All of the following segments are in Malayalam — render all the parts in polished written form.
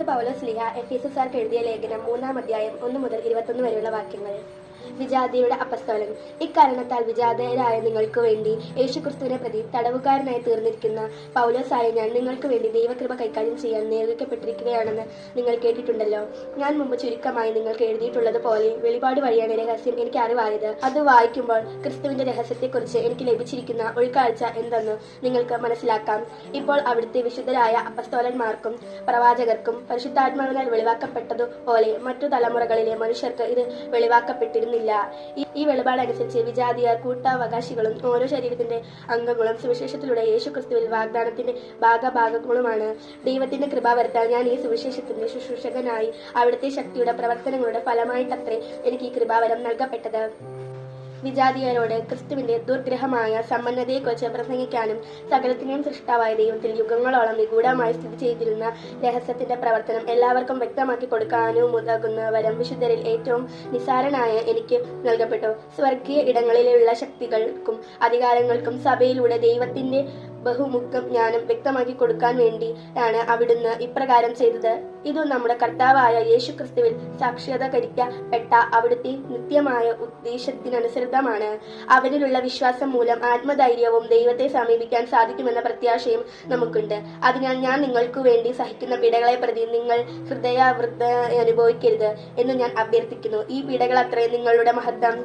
പൗലോസ് ശ്ലീഹ എഫെസോസ്യർക്ക് എഴുതിയ ലേഖനം 3-ാം അധ്യായം 1 മുതൽ 21 വരെയുള്ള വാക്യങ്ങൾ. വിജാതിയുടെ അപ്പസ്തോലൻ. ഇക്കാരണത്താൽ വിജാതരായ നിങ്ങൾക്ക് വേണ്ടി യേശുക്രിസ്തുവിനെ പ്രതി തടവുകാരനായി തീർന്നിരിക്കുന്ന പൗലോസായ ഞാൻ നിങ്ങൾക്ക് വേണ്ടി ദൈവകൃപ കൈകാര്യം ചെയ്യാൻ നിയോഗിക്കപ്പെട്ടിരിക്കുകയാണെന്ന് നിങ്ങൾ കേട്ടിട്ടുണ്ടല്ലോ. ഞാൻ മുമ്പ് ചുരുക്കമായി നിങ്ങൾക്ക് എഴുതിയിട്ടുള്ളത് പോലെ വെളിപാട് വഴിയാണ് രഹസ്യം എനിക്ക് അറിവായത്. അത് വായിക്കുമ്പോൾ ക്രിസ്തുവിന്റെ രഹസ്യത്തെക്കുറിച്ച് എനിക്ക് ലഭിച്ചിരിക്കുന്ന ഉൾക്കാഴ്ച എന്തെന്ന് നിങ്ങൾക്ക് മനസ്സിലാക്കാം. ഇപ്പോൾ അവിടുത്തെ വിശുദ്ധരായ അപ്പസ്തോലന്മാർക്കും പ്രവാചകർക്കും പരിശുദ്ധാത്മാവിനാൽ വെളിവാക്കപ്പെട്ടതുപോലെ മറ്റു തലമുറകളിലെ മനുഷ്യർക്ക് ഇത് വെളിവാക്കപ്പെട്ടിരുന്നില്ല. ഈ വെളിപാടനുസരിച്ച് വിജാതിയർ കൂട്ടാവകാശികളും ഓരോ ശരീരത്തിന്റെ അംഗങ്ങളും സുവിശേഷത്തിലൂടെ യേശുക്രിസ്തുവിൽ വാഗ്ദാനത്തിന്റെ ഭാഗഭാഗങ്ങളുമാണ്. ദൈവത്തിന്റെ കൃപ വരുത്താൻ ഞാൻ ഈ സുവിശേഷത്തിന്റെ ശുശ്രൂഷകനായി അവിടുത്തെ ശക്തിയുടെ പ്രവർത്തനങ്ങളുടെ ഫലമായിട്ടത്രേ എനിക്ക് ഈ കൃപാവരം നൽകപ്പെട്ടത്. വിജാതിയരോട് ക്രിസ്തുവിന്റെ ദുർഗ്രഹമായ സമ്പന്നതയെക്കുറിച്ച് പ്രസംഗിക്കാനും സകലത്തിനെയും സൃഷ്ടാവായ ദൈവത്തിൽ യുഗങ്ങളോളം നിഗൂഢമായി സ്ഥിതി ചെയ്തിരുന്ന രഹസ്യത്തിന്റെ പ്രവർത്തനം എല്ലാവർക്കും വ്യക്തമാക്കി കൊടുക്കാനുമുതകുന്ന വരം വിശുദ്ധരിൽ ഏറ്റവും നിസ്സാരനായ എനിക്ക് നൽകപ്പെട്ടു. സ്വർഗീയ ഇടങ്ങളിലുള്ള ശക്തികൾക്കും അധികാരങ്ങൾക്കും സഭയിലൂടെ ദൈവത്തിന്റെ ബഹുമുഖം ജ്ഞാനം വ്യക്തമാക്കി കൊടുക്കാൻ വേണ്ടിയാണ് അവിടുന്ന് ഇപ്രകാരം ചെയ്തത്. ഇത് നമ്മുടെ കർത്താവായ യേശു ക്രിസ്തുവിൽ സാക്ഷാത്കരിക്കപ്പെട്ട അവിടുത്തെ നിത്യമായ ഉദ്ദേശത്തിനനുസൃതമാണ്. അവനിലുള്ള വിശ്വാസം മൂലം ആത്മധൈര്യവും ദൈവത്തെ സമീപിക്കാൻ സാധിക്കുമെന്ന പ്രത്യാശയും നമുക്കുണ്ട്. അതിനാൽ ഞാൻ നിങ്ങൾക്ക് വേണ്ടി സഹിക്കുന്ന പീഡകളെ പ്രതി നിങ്ങൾ ഹൃദയാവൃത അനുഭവിക്കരുത് എന്ന് ഞാൻ അഭ്യർത്ഥിക്കുന്നു. ഈ പീഡകൾ അത്രയും നിങ്ങളുടെ മഹത്വം.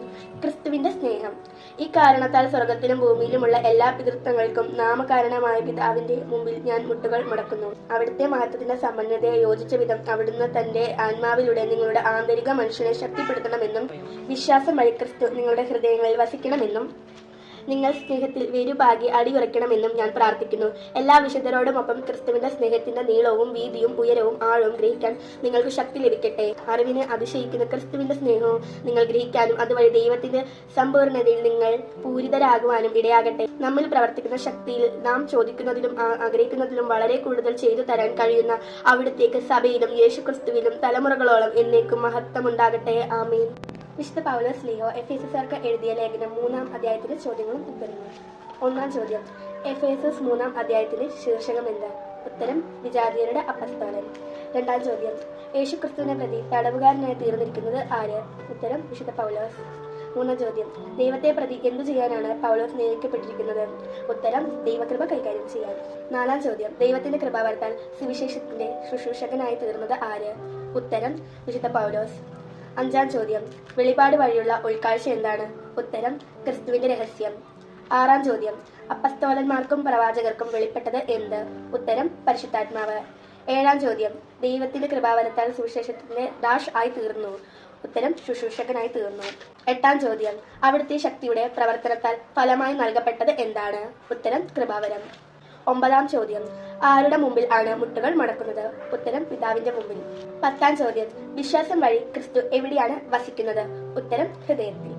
ക്രിസ്തുവിന്റെ സ്നേഹം. ഈ കാരണത്താൽ സ്വർഗത്തിലും ഭൂമിയിലുമുള്ള എല്ലാ പിതൃത്വങ്ങൾക്കും നാമകാരണമായ പിതാവിന്റെ മുമ്പിൽ ഞാൻ മുട്ടുകൾ മുടക്കുന്നു. അവിടുത്തെ മഹത്വത്തിന്റെ സമ്പന്നതയെ യോജിച്ച വിധം അവിടുന്ന് തന്റെ ആത്മാവിലൂടെ നിങ്ങളുടെ ആന്തരിക മനുഷ്യനെ ശക്തിപ്പെടുത്തണമെന്നും വിശ്വാസം വഴി ക്രിസ്തു നിങ്ങളുടെ ഹൃദയങ്ങളിൽ വസിക്കണമെന്നും നിങ്ങൾ സ്നേഹത്തിൽ വേരുപാകി അടിയുറയ്ക്കണമെന്നും ഞാൻ പ്രാർത്ഥിക്കുന്നു. എല്ലാ വിശുദ്ധരോടുമൊപ്പം ക്രിസ്തുവിന്റെ സ്നേഹത്തിന്റെ നീളവും വീതിയും ഉയരവും ആഴവും ഗ്രഹിക്കാൻ നിങ്ങൾക്ക് ശക്തി ലഭിക്കട്ടെ. അറിവിനെ അതിശയിക്കുന്ന ക്രിസ്തുവിന്റെ സ്നേഹവും നിങ്ങൾ ഗ്രഹിക്കാനും അതുവഴി ദൈവത്തിന്റെ സമ്പൂർണ്ണതയിൽ നിങ്ങൾ പൂരിതരാകുവാനും ഇടയാകട്ടെ. നമ്മിൽ പ്രവർത്തിക്കുന്ന ശക്തിയിൽ നാം ചോദിക്കുന്നതിലും ആഗ്രഹിക്കുന്നതിലും വളരെ കൂടുതൽ ചെയ്തു തരാൻ കഴിയുന്ന അവിടുത്തേക്ക് സഭയിലും യേശുക്രിസ്തുവിലും തലമുറകളോളം എന്നേക്കും മഹത്വമുണ്ടാകട്ടെ. ആമേൻ. വിശുദ്ധ പൗലോസ് ശ്ലീഹ എഫെസോസ്യർക്ക് എഴുതിയ ലേഖനം 3-ാം അധ്യായത്തിലെ ചോദ്യങ്ങളും ഉത്തരങ്ങളും. 1-ാം ചോദ്യം. എഫേസോസ് 3-ാം അധ്യായത്തിന്റെ ശീർഷകം എന്ത്? ഉത്തരം: വിജാതിയരുടെ അപ്പസ്തോലൻ. 2-ാം ചോദ്യം. യേശുക്രിസ്തുവിനെ പ്രതി തടവുകാരനായി തീർന്നിരിക്കുന്നത് ആര്? ഉത്തരം: വിശുദ്ധ പൗലോസ്. 3-ാം ചോദ്യം. ദൈവത്തെ പ്രതി എന്തു ചെയ്യാനാണ് പൗലോസ് നിയോഗിക്കപ്പെട്ടിരിക്കുന്നത്? ഉത്തരം: ദൈവകൃപ കൈകാര്യം ചെയ്യാൻ. 4-ാം ചോദ്യം. ദൈവത്തിന്റെ കൃപ വരുത്താൻ സുവിശേഷത്തിന്റെ ശുശ്രൂഷകനായി തീർന്നത് ആര്? ഉത്തരം: വിശുദ്ധ പൗലോസ്. 5-ാം ചോദ്യം. വെളിപാട് വഴിയുള്ള ഉൾക്കാഴ്ച എന്താണ്? ഉത്തരം: ക്രിസ്തുവിന്റെ രഹസ്യം. 6-ാം ചോദ്യം. അപ്പസ്തോലന്മാർക്കും പ്രവാചകർക്കും വെളിപ്പെട്ടത് എന്ത്? ഉത്തരം: പരിശുദ്ധാത്മാവ്. 7-ാം ചോദ്യം. ദൈവത്തിന്റെ കൃപാവരത്താൽ സുവിശേഷത്തിന്റെ ആയി തീർന്നു. ഉത്തരം: ശുശ്രൂഷകനായി തീർന്നു. 8-ാം ചോദ്യം. അവിടുത്തെ ശക്തിയുടെ പ്രവർത്തനത്താൽ ഫലമായി നൽകപ്പെട്ടത് എന്താണ്? ഉത്തരം: കൃപാവരം. 9-ാം ചോദ്യം. ആരുടെ മുമ്പിൽ ആണ് മുട്ടുകൾ മടക്കുന്നത്? ഉത്തരം: പിതാവിന്റെ മുമ്പിൽ. 10-ാം ചോദ്യം. വിശ്വാസം വഴി ക്രിസ്തു എവിടെയാണ് വസിക്കുന്നത്? ഉത്തരം: ഹൃദയത്തിൽ.